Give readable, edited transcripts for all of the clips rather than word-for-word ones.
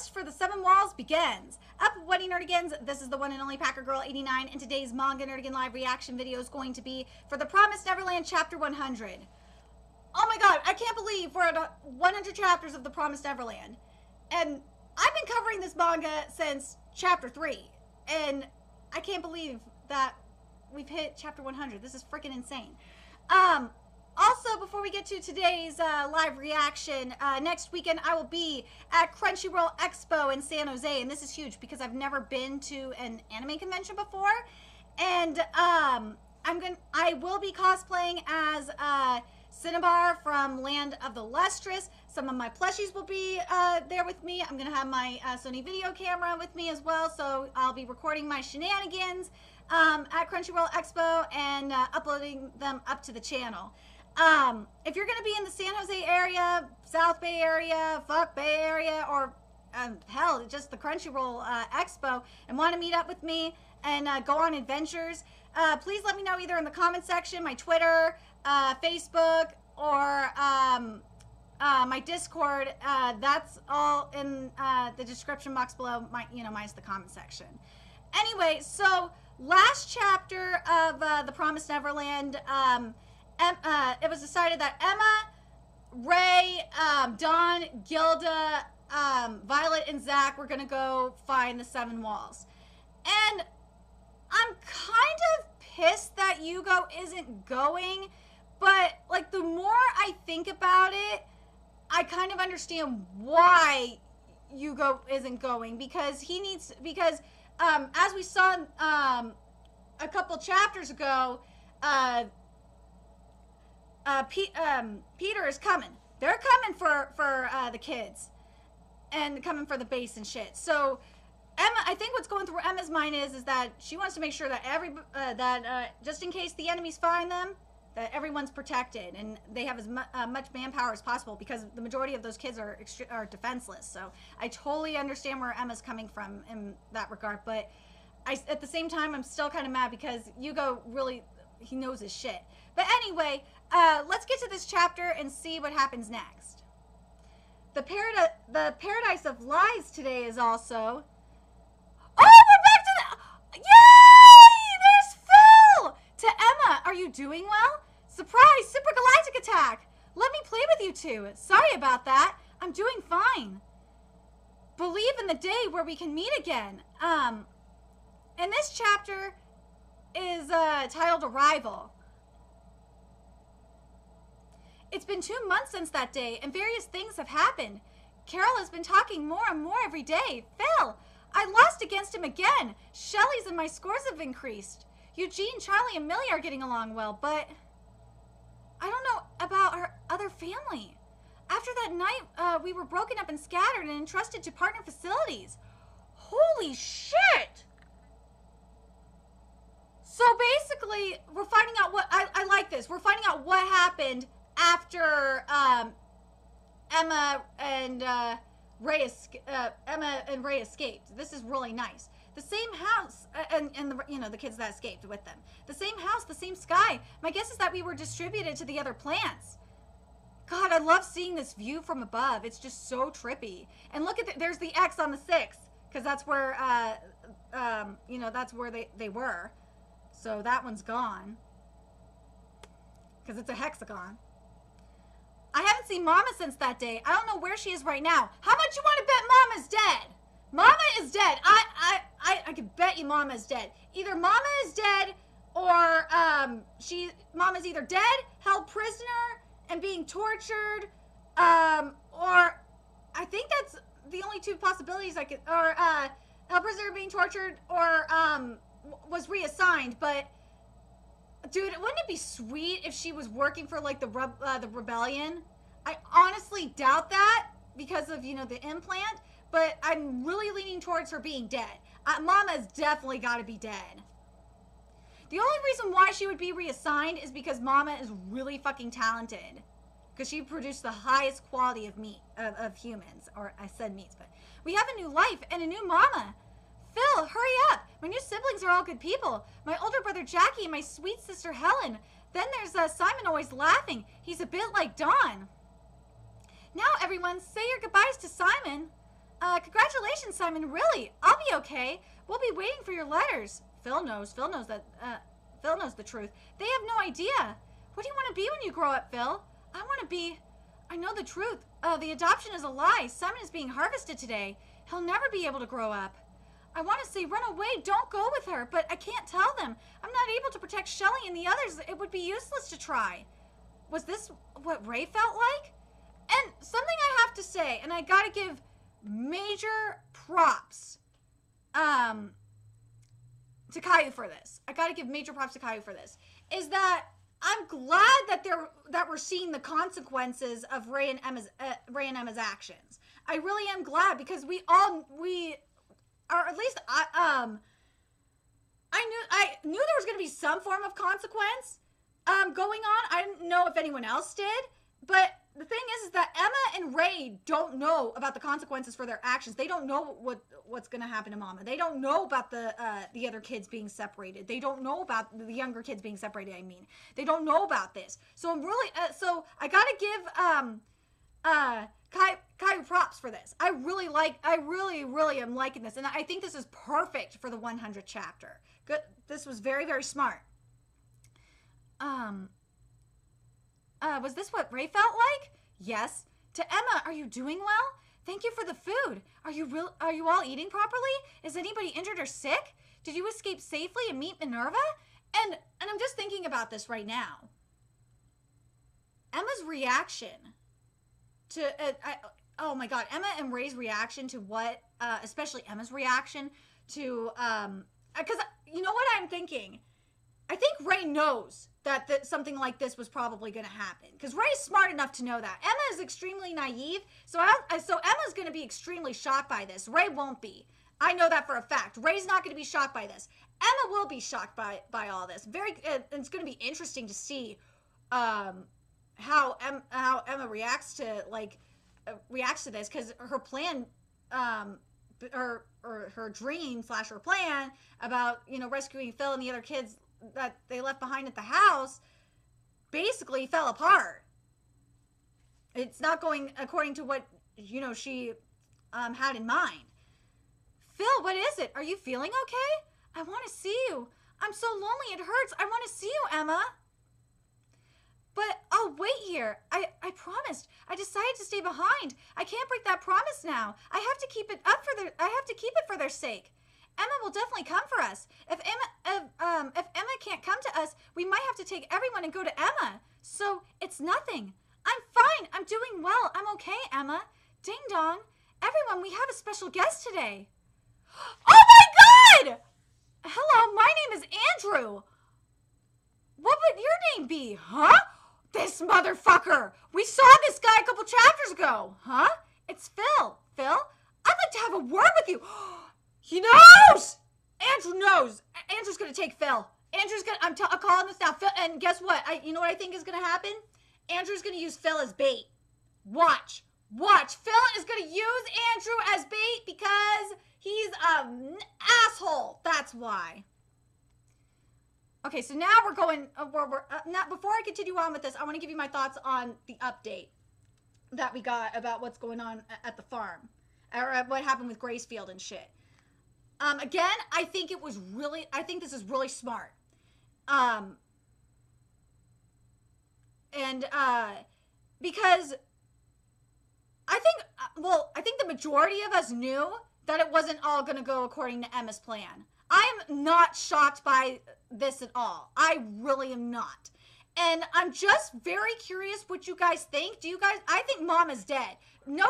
quest for the 7 walls begins. Up, Wedding Nerdigans, this is the one and only Packer Girl 89, and today's Manga Nerdigan live reaction video is going to be for The Promised Neverland Chapter 100. Oh my god, I can't believe we're at 100 chapters of The Promised Neverland. And I've been covering this manga since Chapter 3, and I can't believe that we've hit Chapter 100. This is freaking insane. Also, before we get to today's live reaction, next weekend I will be at Crunchyroll Expo in San Jose, and this is huge because I've never been to an anime convention before, and I will be cosplaying as Cinnabar from Land of the Lustrous. Some of my plushies will be there with me. I'm gonna have my Sony video camera with me as well, so I'll be recording my shenanigans at Crunchyroll Expo and uploading them up to the channel. If you're going to be in the San Jose area, South Bay area, fuck Bay area, or hell, just the Crunchyroll Expo and want to meet up with me and go on adventures, please let me know either in the comment section, my Twitter, Facebook, or my Discord. That's all in the description box below, minus the comment section. Anyway, so last chapter of The Promised Neverland, it was decided that Emma, Ray, Dawn, Gilda, Violet, and Zach were going to go find the 7 walls. And I'm kind of pissed that Yugo isn't going, but like the more I think about it, I kind of understand why Yugo isn't going, because as we saw a couple chapters ago, Peter is coming. They're coming for the kids and coming for the base and shit. So Emma, I think what's going through Emma's mind is that she wants to make sure that just in case the enemies find them, that everyone's protected and they have as much manpower as possible, because the majority of those kids are defenseless. So I totally understand where Emma's coming from in that regard, but at the same time, I'm still kind of mad because Yugo really, he knows his shit. But anyway, let's get to this chapter and see what happens next. The Paradise of Lies today is also... Oh, we're back to the... Yay! There's Phil! To Emma, are you doing well? Surprise! Super Galactic Attack! Let me play with you two. Sorry about that. I'm doing fine. Believe in the day where we can meet again. And this chapter is titled Arrival. It's been 2 months since that day, and various things have happened. Carol has been talking more and more every day. Phil, I lost against him again. Shelley's and my scores have increased. Eugene, Charlie, and Millie are getting along well, but I don't know about our other family. After that night, we were broken up and scattered and entrusted to partner facilities. Holy shit! So basically, we're finding out what... I like this. We're finding out what happened after Emma and Ray escaped. This is really nice. The same house, and the kids that escaped with them. The same house, the same sky. My guess is that we were distributed to the other plants. God, I love seeing this view from above. It's just so trippy. And look at there's the X on the 6, because that's where that's where they were. So that one's gone, because it's a hexagon. I haven't seen Mama since that day. I don't know where she is right now. How much you want to bet Mama's dead? Mama is dead. I could bet you Mama is dead. Either Mama is dead, or Mama's either dead, held prisoner, and being tortured, or I think that's the only 2 possibilities I could, or held prisoner, being tortured, or was reassigned. But dude, wouldn't it be sweet if she was working for like the rebellion? I honestly doubt that because of the implant, but I'm really leaning towards her being dead. Mama's definitely got to be dead. The only reason why she would be reassigned is because Mama is really fucking talented, because she produced the highest quality of meat of humans, or I said meats, but we have a new life and a new Mama. Phil, hurry up. My new siblings are all good people. My older brother Jackie and my sweet sister Helen. Then there's Simon, always laughing. He's a bit like Dawn. Now everyone, say your goodbyes to Simon. Congratulations, Simon. Really? I'll be okay. We'll be waiting for your letters. Phil knows the truth. They have no idea. What do you want to be when you grow up, Phil? I know the truth. The adoption is a lie. Simon is being harvested today. He'll never be able to grow up. I want to say run away, don't go with her, but I can't tell them. I'm not able to protect Shelly and the others. It would be useless to try. Was this what Ray felt like? And something I have to say, and I gotta give major props to Caillou for this. Is that I'm glad that we're seeing the consequences of Ray and Emma's actions. I really am glad, because we or at least I knew there was going to be some form of consequence going on. I didn't know if anyone else did, but the thing is that Emma and Ray don't know about the consequences for their actions. They don't know what's going to happen to Mama. They don't know about the other kids being separated. They don't know about the younger kids being separated. I mean, they don't know about this. So I'm really so I got to give Caillou props for this. I really am liking this, and I think this is perfect for the 100th chapter. Good. This was very, very smart. Was this what Ray felt like? Yes. To Emma, are you doing well? Thank you for the food. Are you all eating properly? Is anybody injured or sick? Did you escape safely and meet Minerva? And I'm just thinking about this right now. Emma's reaction to oh my god, Emma and Ray's reaction to what especially Emma's reaction to because you know what I'm thinking? I think Ray knows that something like this was probably going to happen, because Ray's smart enough to know that. Emma is extremely naive, so Emma's going to be extremely shocked by this. Ray won't be. I know that for a fact. Ray's not going to be shocked by this. Emma will be shocked by all this. It's going to be interesting to see how Emma reacts to this, because her plan or her dream / her plan about rescuing Phil and the other kids that they left behind at the house basically fell apart. It's not going according to what she had in mind. Phil, what is it? Are you feeling okay? I want to see you. I'm so lonely it hurts. I want to see you, Emma. But I'll wait here. I promised. I decided to stay behind. I can't break that promise now. I have to keep it for their sake. Emma will definitely come for us. If Emma can't come to us, we might have to take everyone and go to Emma. So it's nothing. I'm fine. I'm doing well. I'm okay, Emma. Ding dong. Everyone, we have a special guest today. Oh my god! Hello, my name is Andrew. What would your name be, huh? This motherfucker. We saw this guy a couple chapters ago, huh? It's Phil. Phil, I'd like to have a word with you. He knows! Andrew knows. Andrew's gonna take Phil. I'm calling this now. Phil, and guess what? You know what I think is gonna happen? Andrew's gonna use Phil as bait. Watch. Phil is gonna use Andrew as bait because he's an asshole. That's why. Okay, so now we're going. Now, before I continue on with this, I want to give you my thoughts on the update that we got about what's going on at the farm, or what happened with Gracefield and shit. Again, I think this is really smart. Because I think the majority of us knew that it wasn't all going to go according to Emma's plan. I'm not shocked by this at all. I really am not. And I'm just very curious what you guys think. I think Mom is dead. No,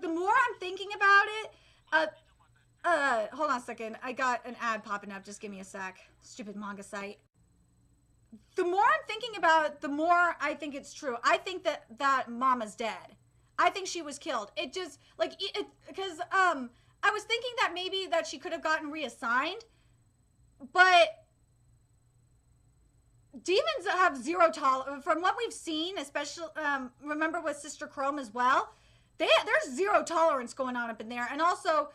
the more I'm thinking about it, hold on a second. I got an ad popping up. Just give me a sec. Stupid manga site. The more I'm thinking about it, the more I think it's true. I think that Mama's dead. I think she was killed. It just, because, I was thinking that maybe that she could have gotten reassigned, but demons have zero tolerance. From what we've seen, especially, remember with Sister Chrome as well, there's zero tolerance going on up in there. And also,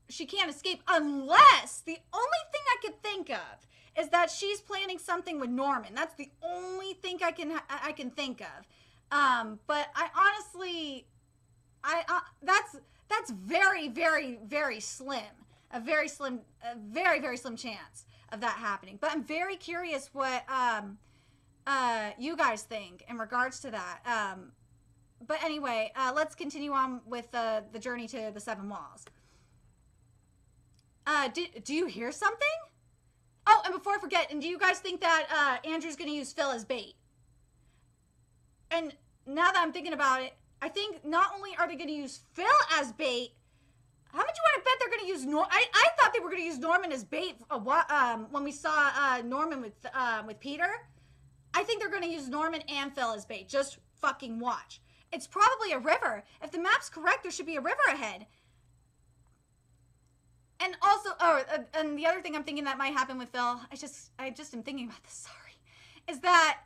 she can't escape unless, the only thing I could think of is that she's planning something with Norman. That's the only thing I can think of. But I honestly, that's that's very, very, very slim. A very, very slim chance of that happening. But I'm very curious what you guys think in regards to that. But anyway, let's continue on with the journey to the Seven Walls. Do you hear something? Oh, and before I forget, and do you guys think that Andrew's going to use Phil as bait? And now that I'm thinking about it, I think not only are they going to use Phil as bait, how much you want to bet they're going to use Norman? I thought they were going to use Norman as bait when we saw Norman with Peter. I think they're going to use Norman and Phil as bait. Just fucking watch. It's probably a river. If the map's correct, there should be a river ahead. And also, and the other thing I'm thinking that might happen with Phil, I just am thinking about this, sorry, is that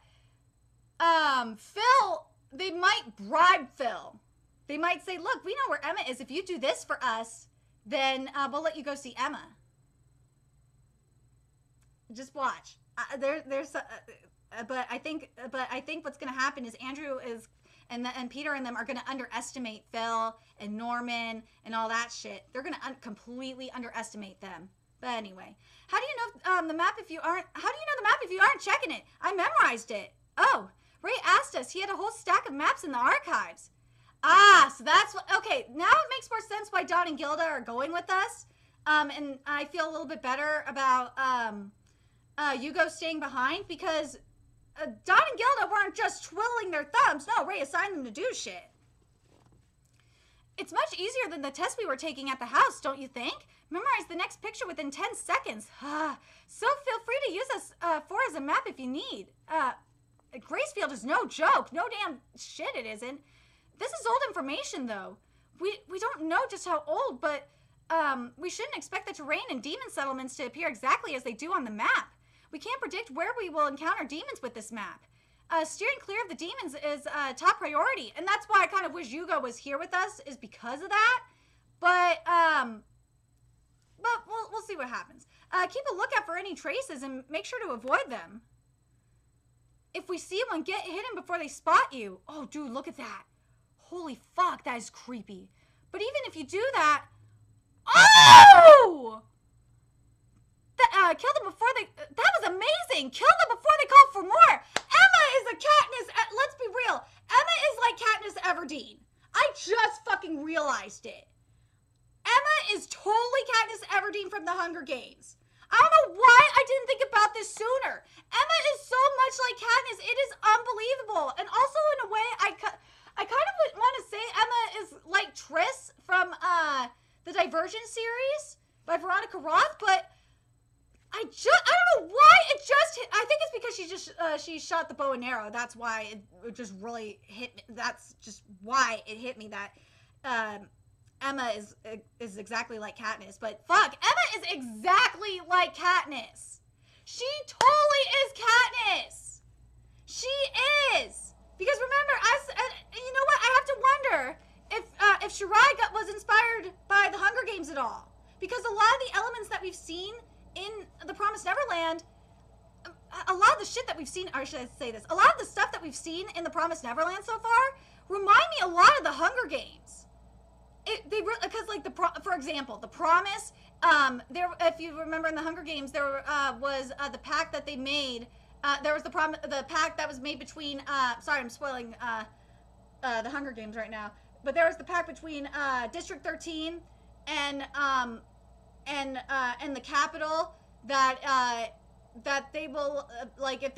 Phil, they might bribe Phil. They might say, look, we know where Emma is. If you do this for us, then we'll let you go see Emma. Just watch. But I think what's going to happen is Andrew is and Peter and them are going to underestimate Phil and Norman and all that shit. They're going to completely underestimate them. But anyway, how do you know the map if you aren't? How do you know the map if you aren't checking it? I memorized it. Oh, Ray asked us. He had a whole stack of maps in the archives. Ah, so that's what. Okay, now it makes more sense why Dawn and Gilda are going with us. And I feel a little bit better about Hugo staying behind because Dawn and Gilda weren't just twiddling their thumbs. No, Ray assigned them to do shit. It's much easier than the test we were taking at the house, don't you think? Memorize the next picture within 10 seconds. So feel free to use us as a map if you need. Gracefield is no joke. No damn shit it isn't. This is old information, though. We don't know just how old, but we shouldn't expect the terrain and demon settlements to appear exactly as they do on the map. We can't predict where we will encounter demons with this map. Steering clear of the demons is top priority, and that's why I kind of wish Hugo was here with us, is because of that. But we'll see what happens. Keep a lookout for any traces and make sure to avoid them. If we see one, get hidden before they spot you. Oh, dude, look at that. Holy fuck, that is creepy. But even if you do that... Oh! Kill them before they... That was amazing! Kill them before they call for more! Emma is a Katniss... Let's be real. Emma is like Katniss Everdeen. I just fucking realized it. Emma is totally Katniss Everdeen from the Hunger Games. I don't know why I didn't think about this sooner. Emma is so much like Katniss. It is unbelievable. And also, in a way, I kind of would want to say Emma is like Triss from the Divergent series by Veronica Roth, but I don't know why it just hit. I think it's because she shot the bow and arrow. That's why it just really hit me. That's just why it hit me that Emma is exactly like Katniss. But fuck, Emma is exactly like Katniss. She totally is Katniss. She is. Because remember, you know what? I have to wonder if Shirai was inspired by the Hunger Games at all. Because a lot of the elements that we've seen in The Promised Neverland, a lot of the shit that we've seen, or should I say this, a lot of the stuff that we've seen in The Promised Neverland so far remind me a lot of the Hunger Games. Because like for example, The Promise, if you remember in the Hunger Games, there was the pact that they made. There was the pact that was made between. Sorry, I'm spoiling the Hunger Games right now. But there was the pact between District 13 and the Capitol that they will like if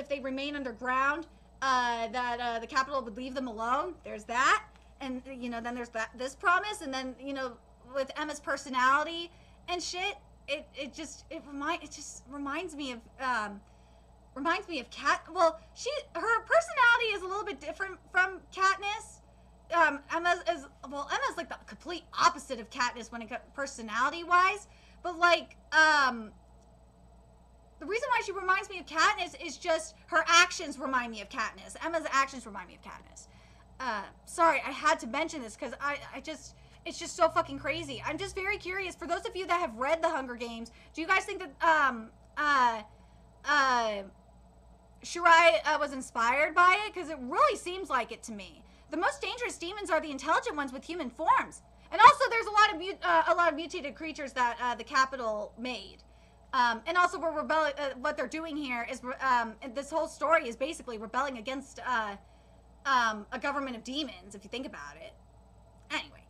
they remain underground that the Capitol would leave them alone. There's that, and you know then there's this promise, and then you know with Emma's personality and shit, it just reminds me of Kat. Well, her personality is a little bit different from Katniss. Emma's like the complete opposite of Katniss when it comes personality-wise. But like, the reason why she reminds me of Katniss is just her actions remind me of Katniss. Emma's actions remind me of Katniss. Sorry, I had to mention this because it's just so fucking crazy. I'm just very curious. For those of you that have read The Hunger Games, do you guys think that Shirai was inspired by it? Because it really seems like it to me. The most dangerous demons are the intelligent ones with human forms. And also there's a lot of mutated creatures that the Capitol made. And also we're rebelling, what they're doing here is, this whole story is basically rebelling against a government of demons, if you think about it. Anyway,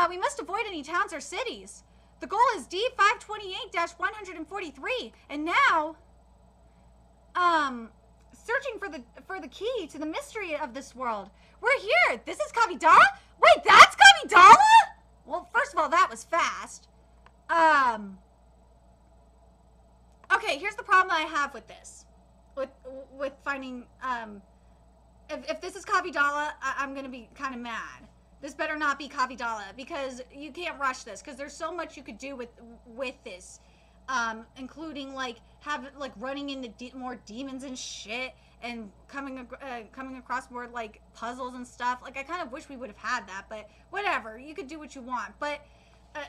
we must avoid any towns or cities. The goal is D528-143, and now, searching for the key to the mystery of this world. We're here. This is Kavidala? Wait, that's Kavidala? Well, first of all, that was fast. Okay, here's the problem I have with this. With finding, if this is Kavidala, I'm gonna be kind of mad. This better not be Kavidala, because you can't rush this, because there's so much you could do with this. Including like running into more demons and shit, and coming across more like puzzles and stuff. Like, I kind of wish we would have had that, but whatever. You could do what you want. But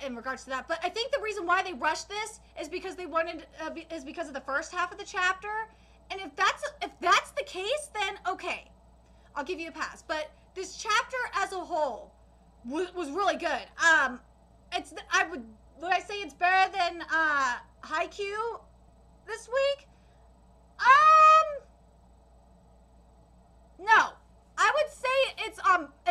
in regards to that, but I think the reason why they rushed this is because they wanted is because of the first half of the chapter. And if that's the case, then okay, I'll give you a pass. But this chapter as a whole was really good. Would I say it's better than Haikyuu this week? No. I would say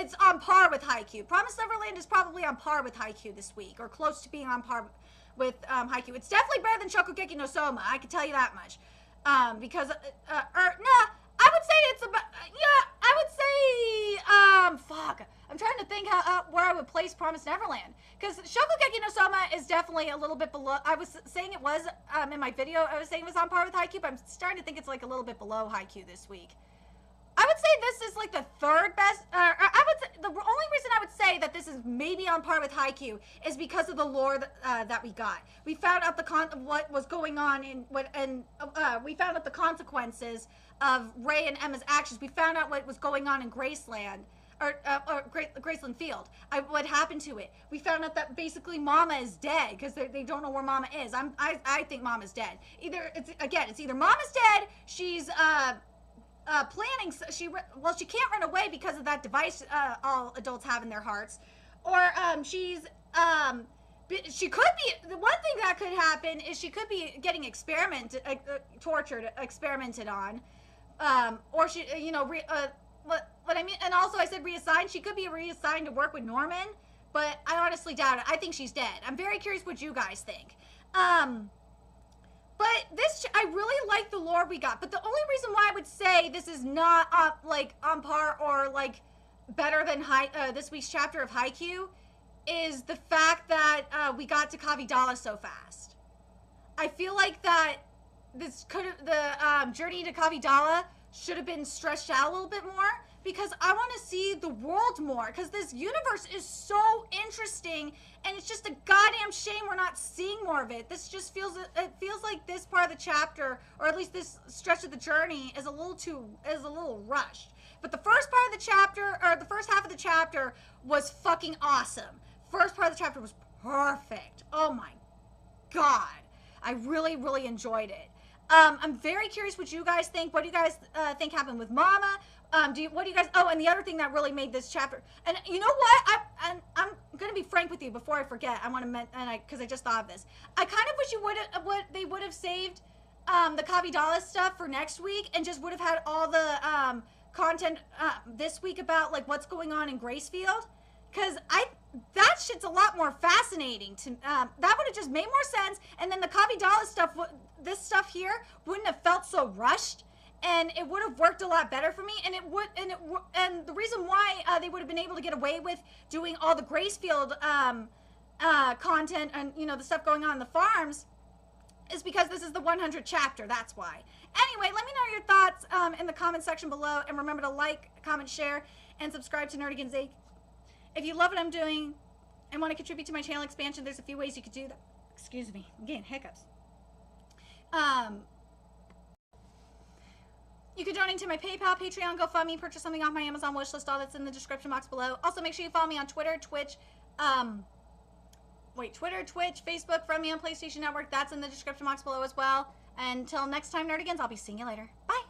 it's on par with Haikyuu. Promised Neverland is probably on par with Haikyuu this week, or close to being on par with Haikyuu. It's definitely better than Shokugeki no Soma, I can tell you that much. Because I would say it's about, I would say, fuck. I'm trying to think where I would place Promised Neverland. Because Shokugeki no Soma is definitely a little bit below. I was saying it was, in my video, I was saying it was on par with Haikyuu, but I'm starting to think it's like a little bit below Haikyuu this week. I would say this is like the third best, I would say, the only reason I would say that this is maybe on par with Haikyuu is because of the lore that we got. We found out what was going on we found out the consequences of Ray and Emma's actions. We found out what was going on in Graceland, or Graceland Field. What happened to it. We found out that basically Mama is dead, because they don't know where Mama is. I think Mama's dead. It's either Mama's dead, she's, planning, she can't run away because of that device all adults have in their hearts, or she could be, the one thing that could happen is she could be getting tortured, experimented on, or she, what I mean, and also I said reassigned, she could be reassigned to work with Norman, but I honestly doubt it. I think she's dead. I'm very curious what you guys think. But I really like the lore we got. But the only reason why I would say this is not on par or like better than this week's chapter of Haikyuu is the fact that we got to Kavidala so fast. I feel like that the journey to Kavidala should have been stretched out a little bit more, because I want to see the world more, because this universe is so interesting, and it's just a goddamn shame we're not seeing more of it. This just feels like this part of the chapter, or at least this stretch of the journey, is a little rushed. But the first part of the chapter, or the first half of the chapter, was fucking awesome. First part of the chapter was perfect. Oh my god, I really, really enjoyed it. I'm very curious what you guys think. What do you guys think happened with Mama? What do you guys? Oh, and the other thing that really made this chapter, and you know what? I'm gonna be frank with you before I forget. I want to because I just thought of this. I kind of wish they would have saved the Kavidala stuff for next week, and just would have had all the content this week about like what's going on in Gracefield, because that shit's a lot more fascinating to that would have just made more sense, and then the Kavidala stuff, this stuff here wouldn't have felt so rushed, and it would have worked a lot better for me, and and the reason why they would have been able to get away with doing all the Gracefield content and the stuff going on in the farms is because this is the 100th chapter. That's why. Anyway, let me know your thoughts in the comment section below, and remember to like, comment, share, and subscribe to Nerdigans 8. If you love what I'm doing and want to contribute to my channel expansion, there's a few ways you could do that. Excuse me, I'm getting hiccups. You can donate to my PayPal, Patreon, GoFundMe, purchase something off my Amazon wishlist. All that's in the description box below. Also, make sure you follow me on Twitter, Twitch, Facebook, friend me on PlayStation Network. That's in the description box below as well. Until next time, Nerdigans, I'll be seeing you later. Bye.